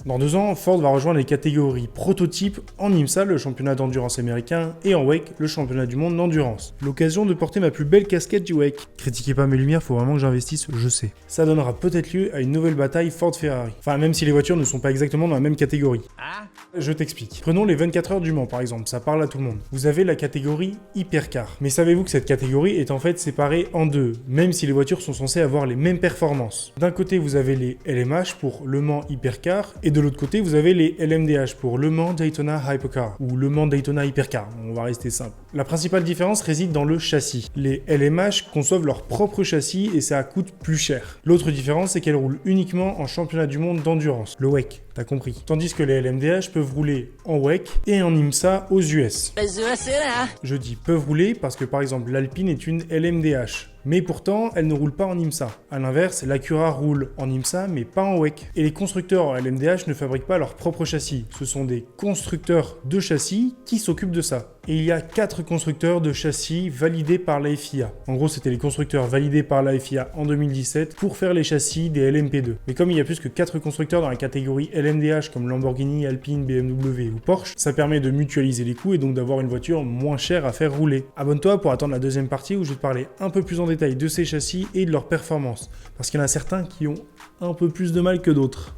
Dans 2 ans, Ford va rejoindre les catégories prototype en IMSA, le championnat d'endurance américain, et en WEC, le championnat du monde d'endurance. L'occasion de porter ma plus belle casquette du WEC. Critiquez pas mes lumières, faut vraiment que j'investisse, je sais. Ça donnera peut-être lieu à une nouvelle bataille Ford-Ferrari. Enfin, même si les voitures ne sont pas exactement dans la même catégorie. Je t'explique. Prenons les 24 heures du Mans par exemple, ça parle à tout le monde. Vous avez la catégorie Hypercar. Mais savez-vous que cette catégorie est en fait séparée en deux, même si les voitures sont censées avoir les mêmes performances. D'un côté, vous avez les LMH pour Le Mans Hypercar, et de l'autre côté, vous avez les LMDH pour Le Mans Daytona Hypercar, ou Le Mans Daytona Hypercar, on va rester simple. La principale différence réside dans le châssis. Les LMH conçoivent leur propre châssis et ça coûte plus cher. L'autre différence, c'est qu'elles roulent uniquement en championnat du monde d'endurance, le WEC, t'as compris. Tandis que les LMDH peuvent rouler en WEC et en IMSA aux US. Je dis peuvent rouler parce que par exemple l'Alpine est une LMDH. Mais pourtant, elle ne roule pas en IMSA. A l'inverse, l'Acura roule en IMSA, mais pas en WEC. Et les constructeurs en LMDH ne fabriquent pas leur propre châssis. Ce sont des constructeurs de châssis qui s'occupent de ça. Et il y a 4 constructeurs de châssis validés par la FIA. En gros, c'était les constructeurs validés par la FIA en 2017 pour faire les châssis des LMP2. Mais comme il y a plus que 4 constructeurs dans la catégorie LMDH comme Lamborghini, Alpine, BMW ou Porsche, ça permet de mutualiser les coûts et donc d'avoir une voiture moins chère à faire rouler. Abonne-toi pour attendre la deuxième partie où je vais te parler un peu plus en détail de ces châssis et de leur performance. Parce qu'il y en a certains qui ont un peu plus de mal que d'autres.